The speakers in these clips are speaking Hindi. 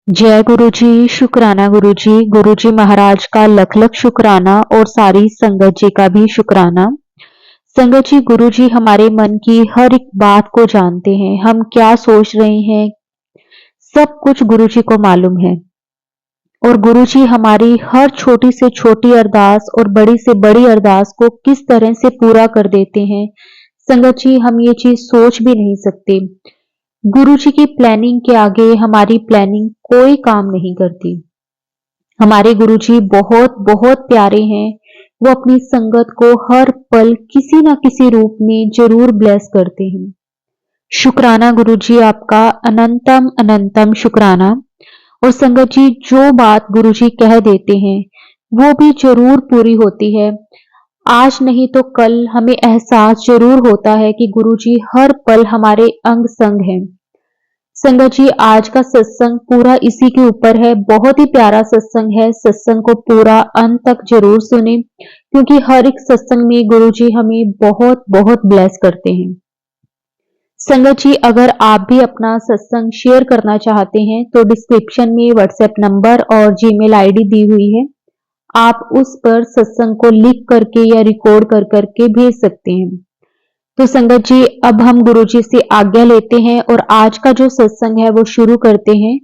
जय गुरु जी। शुक्राना गुरु जी। गुरु जी महाराज का लख लख शुक्राना और सारी संगत जी का भी शुक्राना। संगत जी, गुरु जी हमारे मन की हर एक बात को जानते हैं। हम क्या सोच रहे हैं सब कुछ गुरु जी को मालूम है। और गुरु जी हमारी हर छोटी से छोटी अरदास और बड़ी से बड़ी अरदास को किस तरह से पूरा कर देते हैं, संगत जी हम ये चीज सोच भी नहीं सकते। गुरु जी की प्लानिंग के आगे हमारी प्लानिंग कोई काम नहीं करती। हमारे गुरुजी बहुत बहुत प्यारे हैं। वो अपनी संगत को हर पल किसी ना किसी रूप में जरूर ब्लेस करते हैं। शुक्राना गुरुजी, आपका अनंतम अनंतम शुक्राना। और संगत जी जो बात गुरुजी कह देते हैं वो भी जरूर पूरी होती है। आज नहीं तो कल हमें एहसास जरूर होता है कि गुरुजी हर पल हमारे अंग संग हैं। संगत जी आज का सत्संग पूरा इसी के ऊपर है। बहुत ही प्यारा सत्संग है। सत्संग को पूरा अंत तक जरूर सुने क्योंकि हर एक सत्संग में गुरु जी हमें बहुत बहुत ब्लेस करते हैं। संगत जी अगर आप भी अपना सत्संग शेयर करना चाहते हैं तो डिस्क्रिप्शन में व्हाट्सएप नंबर और जीमेल आईडी दी हुई है। आप उस पर सत्संग को लिख करके या रिकॉर्ड कर करके भेज सकते हैं। तो संगत जी अब हम गुरु जी से आज्ञा लेते हैं और आज का जो सत्संग है वो शुरू करते हैं।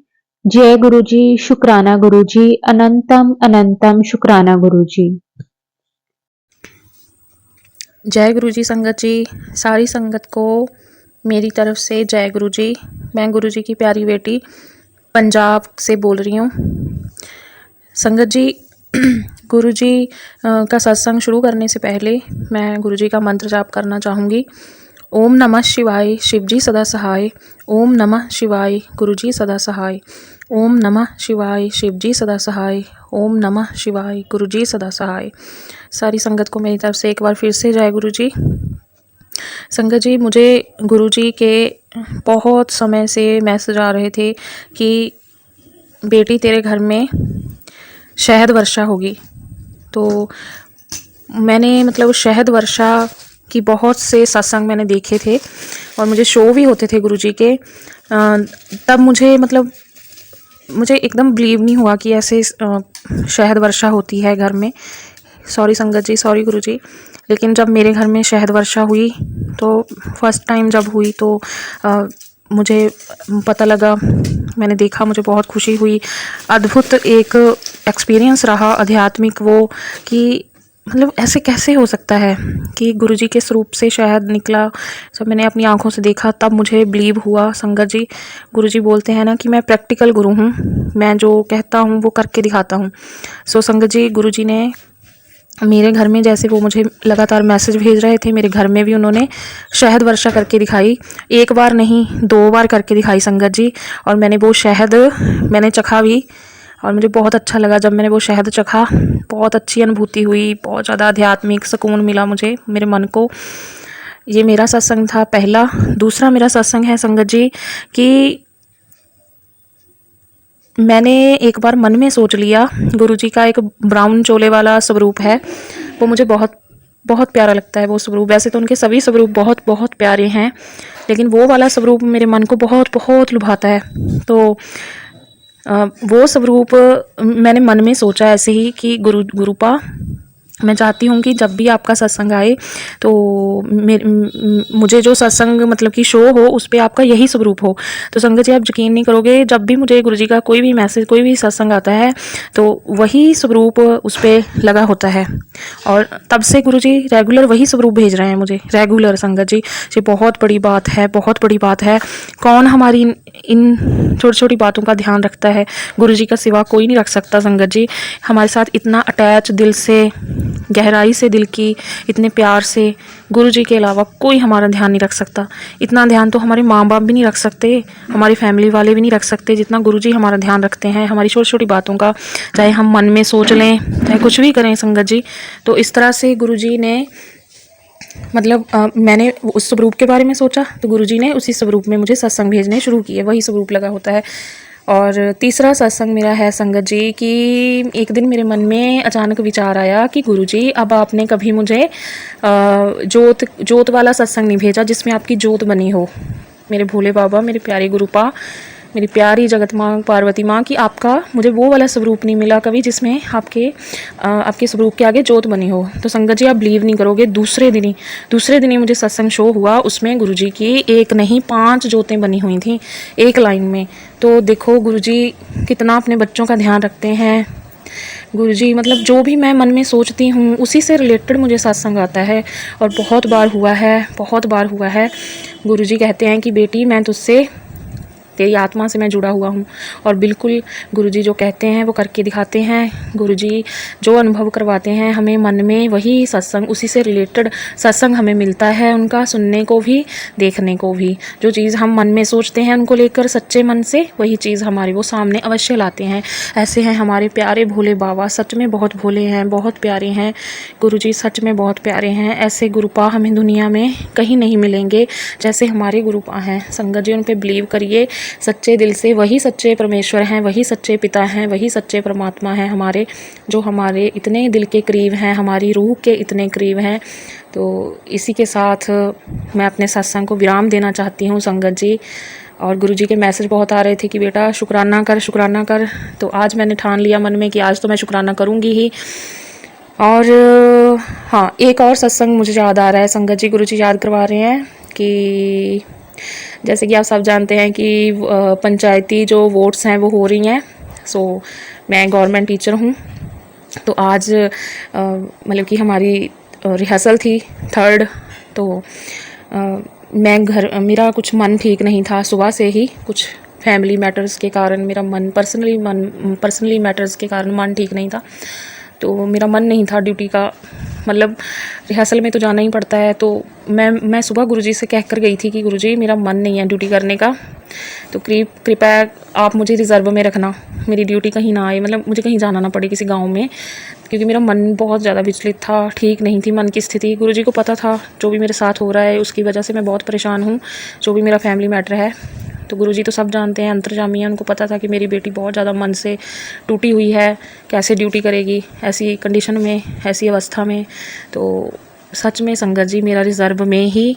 जय गुरु जी। शुक्राना गुरु जी। अनंतम अनंतम शुक्राना गुरु जी। जय गुरु जी। संगत जी सारी संगत को मेरी तरफ से जय गुरु जी। मैं गुरु जी की प्यारी बेटी पंजाब से बोल रही हूँ। संगत जी गुरु जी का सत्संग शुरू करने से पहले मैं गुरु जी का मंत्र जाप करना चाहूँगी। ओम नमः शिवाय, शिव जी सदा सहाय। ओम नमः शिवाय, गुरु जी सदा सहाय। ओम नमः शिवाय, शिव जी सदा सहाय। ओम नमः शिवाय, गुरु जी सदा सहाय। सारी संगत को मेरी तरफ से एक बार फिर से जय गुरु जी। संगत जी मुझे गुरु जी के बहुत समय से मैसेज आ रहे थे कि बेटी तेरे घर में शहद वर्षा होगी। तो मैंने मतलब शहद वर्षा की बहुत से सत्संग मैंने देखे थे और मुझे शो भी होते थे गुरु जी के। तब मुझे एकदम बिलीव नहीं हुआ कि ऐसे शहद वर्षा होती है घर में। सॉरी संगत जी, सॉरी गुरु जी। लेकिन जब मेरे घर में शहद वर्षा हुई तो फर्स्ट टाइम जब हुई तो मुझे पता लगा, मैंने देखा, मुझे बहुत खुशी हुई। अद्भुत एक एक्सपीरियंस रहा आध्यात्मिक वो कि मतलब ऐसे कैसे हो सकता है कि गुरुजी के स्वरूप से शहद निकला। जब मैंने अपनी आंखों से देखा तब मुझे बिलीव हुआ। संगत जी गुरुजी बोलते हैं ना कि मैं प्रैक्टिकल गुरु हूँ, मैं जो कहता हूँ वो करके दिखाता हूँ। सो संगत जी गुरुजी ने मेरे घर में जैसे वो मुझे लगातार मैसेज भेज रहे थे, मेरे घर में भी उन्होंने शहद वर्षा करके दिखाई। एक बार नहीं 2 बार करके दिखाई संगत जी। और मैंने वो शहद मैंने चखा भी और मुझे बहुत अच्छा लगा। जब मैंने वो शहद चखा बहुत अच्छी अनुभूति हुई, बहुत ज़्यादा आध्यात्मिक सुकून मिला मुझे, मेरे मन को। ये मेरा सत्संग था पहला। दूसरा मेरा सत्संग है संगत जी कि मैंने एक बार मन में सोच लिया, गुरुजी का एक ब्राउन चोले वाला स्वरूप है, वो मुझे बहुत बहुत प्यारा लगता है वो स्वरूप। वैसे तो उनके सभी स्वरूप बहुत बहुत प्यारे हैं लेकिन वो वाला स्वरूप मेरे मन को बहुत बहुत लुभाता है। तो वो स्वरूप मैंने मन में सोचा ऐसे ही कि गुरुपा मैं चाहती हूँ कि जब भी आपका सत्संग आए तो मुझे जो सत्संग मतलब कि शो हो उस पर आपका यही स्वरूप हो। तो संगत जी आप यकीन नहीं करोगे, जब भी मुझे गुरुजी का कोई भी मैसेज कोई भी सत्संग आता है तो वही स्वरूप उस पर लगा होता है। और तब से गुरुजी रेगुलर वही स्वरूप भेज रहे हैं मुझे, रेगुलर। संगत जी ये बहुत बड़ी बात है, बहुत बड़ी बात है। कौन हमारी इन छोटी छोटी बातों का ध्यान रखता है? गुरुजी का सिवा कोई नहीं रख सकता संगत जी। हमारे साथ इतना अटैच दिल से, गहराई से दिल की, इतने प्यार से गुरुजी के अलावा कोई हमारा ध्यान नहीं रख सकता। इतना ध्यान तो हमारे माँ बाप भी नहीं रख सकते, हमारी फैमिली वाले भी नहीं रख सकते जितना गुरुजी हमारा ध्यान रखते हैं हमारी छोटी छोटी बातों का। चाहे हम मन में सोच लें, चाहे कुछ भी करें संगत जी। तो इस तरह से गुरुजी ने मतलब मैंने उस स्वरूप के बारे में सोचा तो गुरुजी ने उसी स्वरूप में मुझे सत्संग भेजने शुरू किए, वही स्वरूप लगा होता है। और तीसरा सत्संग मेरा है संगत जी कि एक दिन मेरे मन में अचानक विचार आया कि गुरुजी अब आपने कभी मुझे जोत वाला सत्संग नहीं भेजा जिसमें आपकी जोत बनी हो। मेरे भोले बाबा, मेरे प्यारे गुरुपा, मेरी प्यारी जगत माँ पार्वती माँ कि आपका मुझे वो वाला स्वरूप नहीं मिला कभी जिसमें आपके स्वरूप के आगे जोत बनी हो। तो संगत जी आप बिलीव नहीं करोगे, दूसरे दिन ही मुझे सत्संग शो हुआ, उसमें गुरुजी की एक नहीं 5 जोतें बनी हुई थी एक लाइन में। तो देखो गुरुजी कितना अपने बच्चों का ध्यान रखते हैं। गुरुजी मतलब जो भी मैं मन में सोचती हूँ उसी से रिलेटेड मुझे सत्संग आता है, और बहुत बार हुआ है। गुरुजी कहते हैं कि बेटी मैं तुझसे, तेरी आत्मा से मैं जुड़ा हुआ हूँ, और बिल्कुल गुरुजी जो कहते हैं वो करके दिखाते हैं। गुरुजी जो अनुभव करवाते हैं हमें मन में, वही सत्संग, उसी से रिलेटेड सत्संग हमें मिलता है, उनका सुनने को भी देखने को भी। जो चीज़ हम मन में सोचते हैं उनको लेकर सच्चे मन से, वही चीज़ हमारे वो सामने अवश्य लाते हैं। ऐसे हैं हमारे प्यारे भोले बाबा, सच में बहुत भोले हैं, बहुत प्यारे हैं। गुरुजी सच में बहुत प्यारे हैं। ऐसे गुरुपा हमें दुनिया में कहीं नहीं मिलेंगे जैसे हमारे गुरुपा हैं। संगत जी उन पर बिलीव करिए सच्चे दिल से। वही सच्चे परमेश्वर हैं, वही सच्चे पिता हैं, वही सच्चे परमात्मा हैं हमारे, जो हमारे इतने दिल के करीब हैं, हमारी रूह के इतने करीब हैं। तो इसी के साथ मैं अपने सत्संग को विराम देना चाहती हूँ संगत जी। और गुरुजी के मैसेज बहुत आ रहे थे कि बेटा शुक्राना कर, शुक्राना कर। तो आज मैंने ठान लिया मन में कि आज तो मैं शुक्राना करूँगी ही। और हाँ, एक और सत्संग मुझे याद आ रहा है संगत जी, गुरुजी याद करवा रहे हैं कि जैसे कि आप सब जानते हैं कि पंचायती जो वोट्स हैं वो हो रही हैं। सो मैं गवर्नमेंट टीचर हूँ, तो आज मतलब कि हमारी रिहर्सल थी 3rd। तो मेरा कुछ मन ठीक नहीं था सुबह से ही, कुछ फैमिली मैटर्स के कारण मेरा मन पर्सनली मैटर्स के कारण मन ठीक नहीं था। तो मेरा मन नहीं था ड्यूटी का, मतलब रिहर्सल में तो जाना ही पड़ता है। तो मैं सुबह गुरुजी से कह कर गई थी कि गुरुजी मेरा मन नहीं है ड्यूटी करने का, तो कृपया आप मुझे रिज़र्व में रखना, मेरी ड्यूटी कहीं ना आए, मतलब मुझे कहीं जाना ना पड़े किसी गांव में, क्योंकि मेरा मन बहुत ज़्यादा विचलित था, ठीक नहीं थी मन की स्थिति। गुरुजी को पता था जो भी मेरे साथ हो रहा है उसकी वजह से मैं बहुत परेशान हूँ, जो भी मेरा फैमिली मैटर है। तो गुरुजी तो सब जानते हैं, अंतर्जामी हैं, उनको पता था कि मेरी बेटी बहुत ज़्यादा मन से टूटी हुई है, कैसे ड्यूटी करेगी ऐसी कंडीशन में, ऐसी अवस्था में। तो सच में संगत जी मेरा रिज़र्व में ही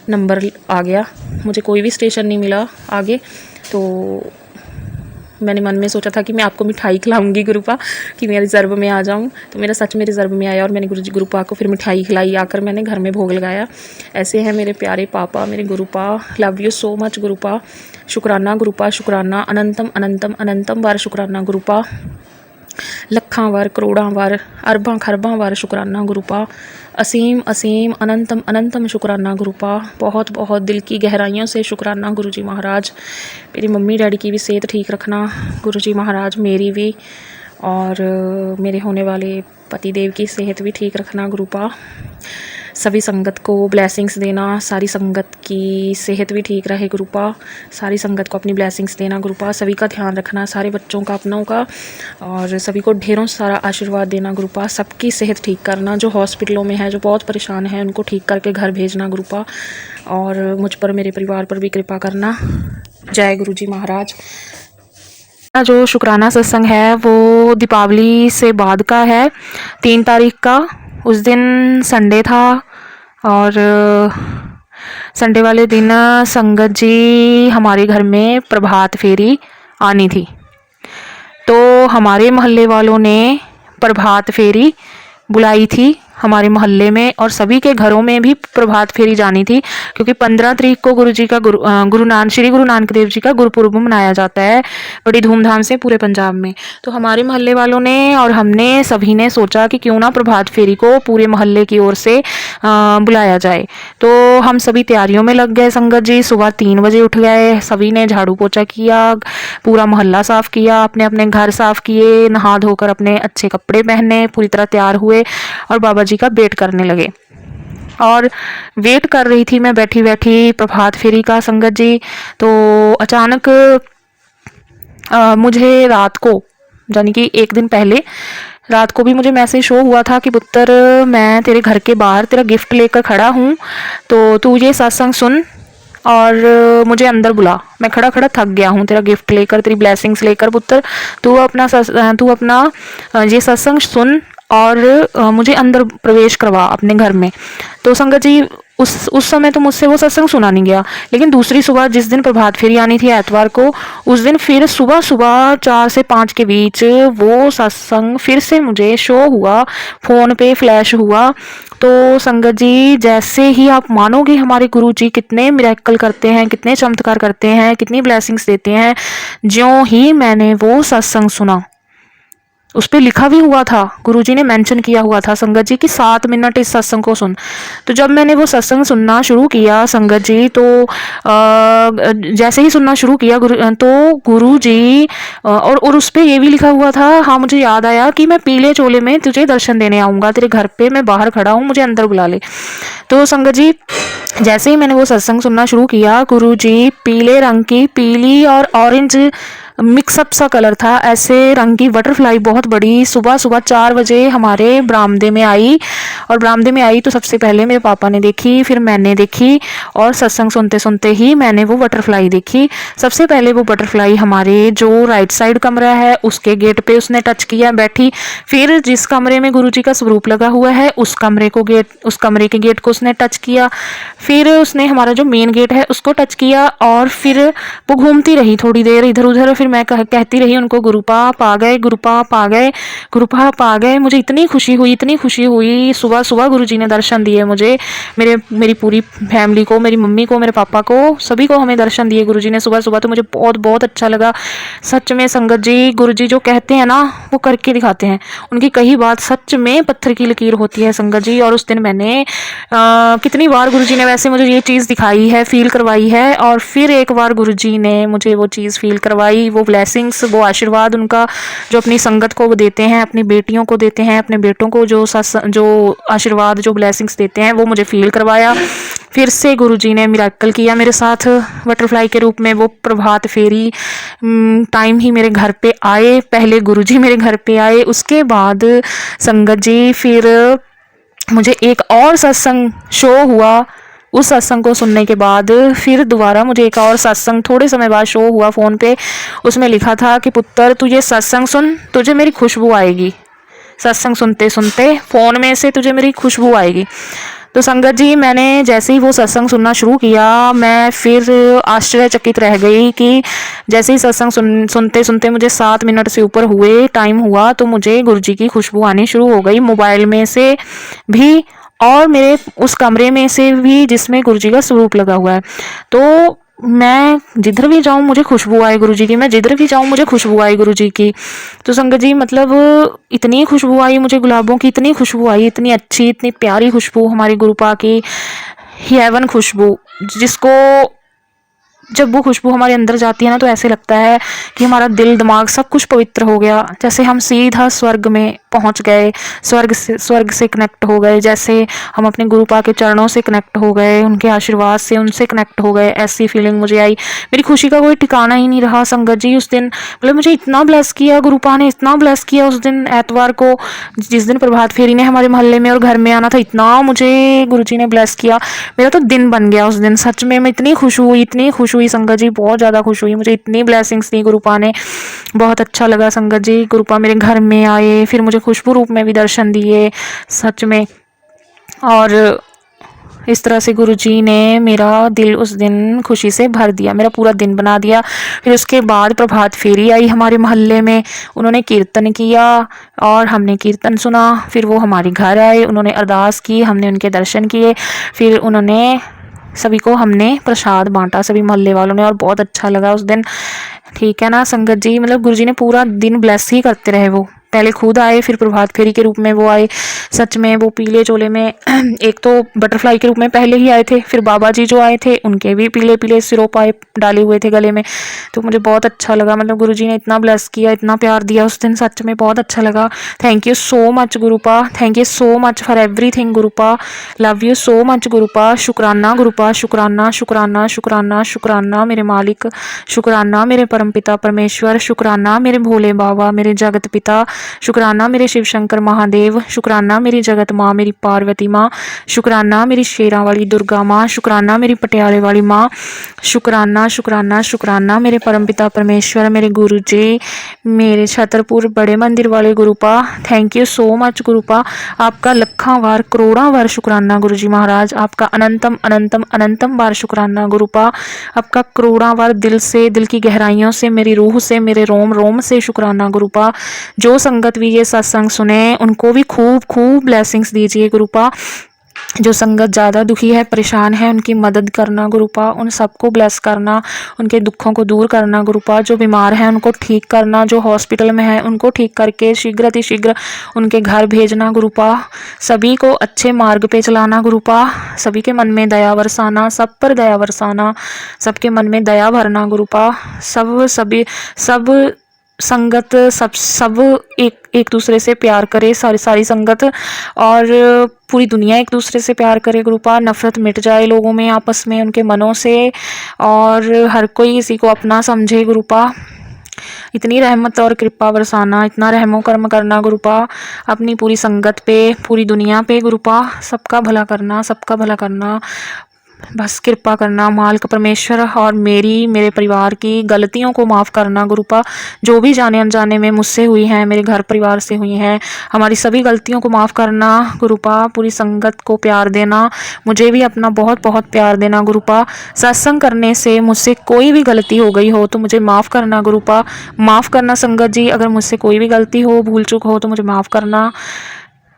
नंबर आ गया, मुझे कोई भी स्टेशन नहीं मिला आगे। तो मैंने मन में सोचा था कि मैं आपको मिठाई खिलाऊंगी गुरुपा, कि मैं रिज़र्व में आ जाऊं। तो मेरा सच में रिज़र्व में आया, और मैंने गुरुपा को फिर मिठाई खिलाई, आकर मैंने घर में भोग लगाया। ऐसे हैं मेरे प्यारे पापा, मेरे गुरुपा। Love you so much Gurupa. शुक्राना गुरुपा, शुक्राना, अनंतम अनंतम अनंतम बार शुक्राना गुरुपा। ਲੱਖਾਂ ਵਾਰ, ਕਰੋੜਾਂ ਵਾਰ, ਅਰਬਾਂ ਖਰਬਾਂ ਵਾਰ शुक्राना गुरुपा। असीम असीम अनंतम अनंतम शुक्राना गुरुपा। बहुत बहुत दिल की गहराइयों से शुक्राना गुरुजी महाराज। मेरी मम्मी डैडी की भी सेहत ठीक रखना गुरुजी महाराज, मेरी भी, और मेरे होने वाले पति देव की सेहत भी ठीक रखना गुरुपा। सभी संगत को ब्लेसिंग्स देना, सारी संगत की सेहत भी ठीक रहे गुरुपा। सारी संगत को अपनी ब्लेसिंग्स देना गुरुपा। सभी का ध्यान रखना, सारे बच्चों का, अपनों का, और सभी को ढेरों सारा आशीर्वाद देना गुरुपा। सबकी सेहत ठीक करना, जो हॉस्पिटलों में है, जो बहुत परेशान है, उनको ठीक करके घर भेजना गुरुपा। और मुझ पर, मेरे परिवार पर भी कृपा करना। जय गुरु जी महाराज। जो शुक्राना सत्संग है वो दीपावली से बाद का है, 3 तारीख का। उस दिन संडे था, और संडे वाले दिन संगत जी हमारे घर में प्रभात फेरी आनी थी। तो हमारे मोहल्ले वालों ने प्रभात फेरी बुलाई थी हमारे मोहल्ले में, और सभी के घरों में भी प्रभात फेरी जानी थी, क्योंकि 15 तारीख को श्री गुरु नानक देव जी का गुरुपुरब मनाया जाता है बड़ी धूमधाम से पूरे पंजाब में। तो हमारे मोहल्ले वालों ने और हमने सभी ने सोचा कि क्यों ना प्रभात फेरी को पूरे मोहल्ले की ओर से बुलाया जाए। तो हम सभी तैयारियों में लग गए। संगत जी सुबह 3 बजे उठ गए, सभी ने झाड़ू पोछा किया, पूरा मोहल्ला साफ किया, अपने अपने घर साफ किए, नहा धोकर अपने अच्छे कपड़े पहने, पूरी तरह तैयार हुए और बाबा जी का वेट करने लगे। और वेट कर रही थी मैं बैठी बैठी प्रभात फेरी का संगत जी। तो अचानक मुझे रात को, यानी कि 1 दिन पहले रात को भी मुझे मैसेज शो हुआ था कि पुत्र मैं तेरे घर के बाहर तेरा गिफ्ट लेकर खड़ा हूँ, तो तू ये सत्संग सुन और मुझे अंदर बुला। मैं खड़ा खड़ा थक गया हूँ तेरा गिफ्ट लेकर, तेरी ब्लेसिंग्स लेकर। पुत्र तू अपना ये सत्संग सुन और मुझे अंदर प्रवेश करवा अपने घर में। तो संगत जी उस समय तो मुझसे वो सत्संग सुना नहीं गया, लेकिन दूसरी सुबह जिस दिन प्रभात फेरी आनी थी एतवार को, उस दिन फिर सुबह सुबह 4 से 5 के बीच वो सत्संग फिर से मुझे शो हुआ, फ़ोन पे फ्लैश हुआ। तो संगत जी, जैसे ही आप मानोगे हमारे गुरु जी कितने मिरेकल करते हैं, कितने चमत्कार करते हैं, कितनी ब्लेसिंग्स देते हैं। ज्यों ही मैंने वो सत्संग सुना, उस पे लिखा भी हुआ था, गुरुजी ने मेंशन किया हुआ था संगत जी कि 7 मिनट इस सत्संग को सुन। तो जब मैंने वो सत्संग सुनना शुरू किया संगत जी, तो जैसे ही सुनना शुरू किया तो गुरुजी और उस पे ये भी लिखा हुआ था, हाँ मुझे याद आया कि मैं पीले चोले में तुझे दर्शन देने आऊँगा, तेरे घर पे मैं बाहर खड़ा हूँ, मुझे अंदर बुला ले। तो संगत जी, जैसे ही मैंने वो सत्संग सुनना शुरू किया, गुरुजी पीले रंग की, पीली और ऑरेंज मिक्सअप सा कलर था, ऐसे रंग की बटरफ्लाई बहुत बड़ी सुबह सुबह 4 बजे हमारे बरामदे में आई। और बरामदे में आई तो सबसे पहले मेरे पापा ने देखी, फिर मैंने देखी, और सत्संग सुनते सुनते ही मैंने वो बटरफ्लाई देखी। सबसे पहले वो बटरफ्लाई हमारे जो राइट साइड कमरा है उसके गेट पे उसने टच किया, बैठी। फिर जिस कमरे में गुरुजी का स्वरूप लगा हुआ है उस कमरे के गेट को उसने टच किया। फिर उसने हमारा जो मेन गेट है उसको टच किया, और फिर वो घूमती रही थोड़ी देर इधर उधर। फिर मैं कहती रही उनको, गुरुपाप आ गए, गुरुपाप आ गए, गुरुपाप आ गए। मुझे इतनी खुशी हुई। सुबह सुबह गुरुजी ने दर्शन दिए मुझे, मेरी पूरी फैमिली को, मेरी मम्मी को, मेरे पापा को, सभी को हमें दर्शन दिए गुरुजी ने सुबह सुबह। तो मुझे बहुत बहुत अच्छा लगा। सच में संगत जी, गुरुजी जो कहते हैं ना वो करके दिखाते हैं। उनकी कही बात सच में पत्थर की लकीर होती है संगत जी। और उस दिन मैंने कितनी बार गुरुजी ने वैसे मुझे ये चीज़ दिखाई है, फील करवाई है, और फिर एक बार गुरुजी ने मुझे वो चीज़ फील करवाई, वो ब्लेसिंग्स, वो आशीर्वाद उनका जो अपनी संगत को देते हैं, अपनी बेटियों को देते हैं, अपने बेटों को जो आशीर्वाद, जो ब्लेसिंग्स देते हैं, वो मुझे फील करवाया। फिर से गुरुजी ने मिरेकल किया मेरे साथ बटरफ्लाई के रूप में। वो प्रभात फेरी टाइम ही मेरे घर पे आए, पहले गुरुजी मेरे घर पे आए, उसके बाद संगत जी फिर मुझे एक और सत्संग शो हुआ। उस सत्संग को सुनने के बाद फिर दोबारा मुझे एक और सत्संग थोड़े समय बाद शो हुआ फ़ोन पे। उसमें लिखा था कि पुत्र तू ये सत्संग सुन, तुझे मेरी खुशबू आएगी। सत्संग सुनते सुनते फ़ोन में से तुझे मेरी खुशबू आएगी। तो संगत जी, मैंने जैसे ही वो सत्संग सुनना शुरू किया, मैं फिर आश्चर्यचकित रह गई कि जैसे ही सत्संग सुनते सुनते मुझे 7 मिनट से ऊपर टाइम हुआ, तो मुझे गुरुजी की खुशबू आनी शुरू हो गई, मोबाइल में से भी और मेरे उस कमरे में से भी जिसमें गुरुजी का स्वरूप लगा हुआ है। तो मैं जिधर भी जाऊं मुझे खुशबू आए गुरुजी की, मैं जिधर भी जाऊं मुझे खुशबू आए गुरुजी की। तो संगत जी, मतलब इतनी खुशबू आई मुझे, गुलाबों की इतनी खुशबू आई, इतनी अच्छी, इतनी प्यारी खुशबू, हमारी गुरुपा की हेवन खुशबू, जिसको जब वो खुशबू हमारे अंदर जाती है ना, तो ऐसे लगता है कि हमारा दिल दिमाग सब कुछ पवित्र हो गया, जैसे हम सीधा स्वर्ग में पहुंच गए, स्वर्ग से कनेक्ट हो गए, जैसे हम अपने गुरुपा के चरणों से कनेक्ट हो गए, उनके आशीर्वाद से उनसे कनेक्ट हो गए। ऐसी फीलिंग मुझे आई। मेरी खुशी का कोई ठिकाना ही नहीं रहा संगत जी उस दिन। मतलब मुझे इतना ब्लेस किया गुरुपा ने, इतना ब्लेस किया उस दिन एतवार को, जिस दिन प्रभात फेरी ने हमारे मोहल्ले में और घर में आना था, इतना मुझे गुरुजी ने ब्लेस किया। मेरा तो दिन बन गया उस दिन। सच में मैं इतनी खुश हुई संगत जी, बहुत ज़्यादा खुश हुई। मुझे इतनी ब्लेसिंग्स दी गुरुपा ने, बहुत अच्छा लगा संगत जी। गुरुपा मेरे घर में आए, फिर मुझे खुशबू रूप में भी दर्शन दिए, सच में। और इस तरह से गुरुजी ने मेरा दिल उस दिन खुशी से भर दिया, मेरा पूरा दिन बना दिया। फिर उसके बाद प्रभात फेरी आई हमारे मोहल्ले में, उन्होंने कीर्तन किया और हमने कीर्तन सुना। फिर वो हमारे घर आए, उन्होंने अरदास की, हमने उनके दर्शन किए। फिर उन्होंने सभी को हमने प्रसाद बांटा, सभी मोहल्ले वालों ने, और बहुत अच्छा लगा उस दिन। ठीक है ना संगत जी, मतलब गुरुजी ने पूरा दिन ब्लेस ही करते रहे। वो पहले खुद आए, फिर प्रभात फेरी के रूप में वो आए। सच में वो पीले चोले में एक तो बटरफ्लाई के रूप में पहले ही आए थे, फिर बाबा जी जो आए थे उनके भी पीले पीले सिरोपाए डाले हुए थे गले में। तो मुझे बहुत अच्छा लगा, मतलब गुरुजी ने इतना ब्लेस किया, इतना प्यार दिया उस दिन, सच में बहुत अच्छा लगा। Thank you so much Gurupa, thank you so much for everything Gurupa, love you so much Gurupa. शुक्राना गुरुपा, शुक्राना शुक्राना शुक्राना शुक्राना मेरे मालिक, शुक्राना मेरे परमपिता परमेश्वर, शुक्राना मेरे भोले बाबा, मेरे जगत पिता, शुक्राना मेरे शिव शंकर महादेव, शुक्राना मेरी जगत माँ मेरी पार्वती माँ, शुक्राना मेरी शेरां वाली दुर्गा माँ, शुक्राना मेरी पटियाले वाली माँ, शुक्राना शुक्राना शुक्राना मेरे परमपिता परमेश्वर, मेरे गुरु जी, मेरे छतरपुर बड़े मंदिर वाले गुरुपा। थैंक यू सो मच गुरुपा, आपका लखों बार करोड़ों बार शुक्राना गुरु जी महाराज, आपका अनंतम अनंतम अनंतम बार शुक्राना गुरुपा, आपका करोड़ों बार दिल से, दिल की गहराइयों से, मेरी रूह से, मेरे रोम रोम से शुक्राना गुरुपा। जो संगत भी ये सत्संग सुने उनको भी खूब खूब ब्लेसिंग्स दीजिए गुरुपा। जो संगत ज़्यादा दुखी है, परेशान है, उनकी मदद करना गुरुपा, उन सबको ब्लेस करना, उनके दुखों को दूर करना गुरुपा। जो बीमार हैं उनको ठीक करना, जो हॉस्पिटल में है उनको ठीक करके शीघ्र अतिशीघ्र उनके घर भेजना गुरुपा। सभी को अच्छे मार्ग पे चलाना गुरुपा, सभी के मन में दया बरसाना, सब पर दया बरसाना, सबके मन में दया भरना गुरुपा। सब संगत सब एक दूसरे से प्यार करे, सारी संगत और पूरी दुनिया एक दूसरे से प्यार करे गुरुपा। नफरत मिट जाए लोगों में, आपस में, उनके मनों से, और हर कोई इसी को अपना समझे गुरुपा। इतनी रहमत और कृपा बरसाना, इतना रहमो कर्म करना गुरुपा अपनी पूरी संगत पे, पूरी दुनिया पे गुरुपा। सबका भला करना, सबका भला करना, बस कृपा करना मालिक परमेश्वर। और मेरे परिवार की गलतियों को माफ़ करना गुरुपा, जो भी जाने अनजाने में मुझसे हुई हैं, मेरे घर परिवार से हुई हैं, हमारी सभी गलतियों को माफ़ करना गुरुपा। पूरी संगत को प्यार देना, मुझे भी अपना बहुत बहुत प्यार देना गुरुपा। सत्संग करने से मुझसे कोई भी गलती हो गई हो तो मुझे माफ़ करना गुरुपा, माफ़ करना संगत जी। अगर मुझसे कोई भी गलती हो, भूल चूक हो तो मुझे माफ़ करना।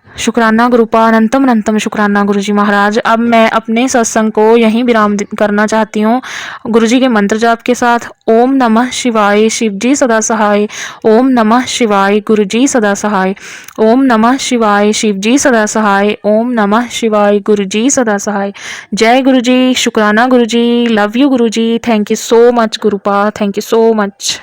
शुक्राना गुरुपा, अनंतम अनंतम शुक्राना गुरुजी महाराज। अब मैं अपने सत्संग को यहीं विराम करना चाहती हूँ गुरुजी के मंत्र जाप के साथ। ओम नमः शिवाय, शिवजी सदा सहाय। ओम नमः शिवाय, गुरुजी सदा सहाय। ओम नमः शिवाय, शिवजी सदा सहाय। ओम नमः शिवाय, गुरुजी सदा सहाय। जय गुरुजी, शुक्राना Guruji, love you Guruji, thank you so much Gurupa, thank you so much.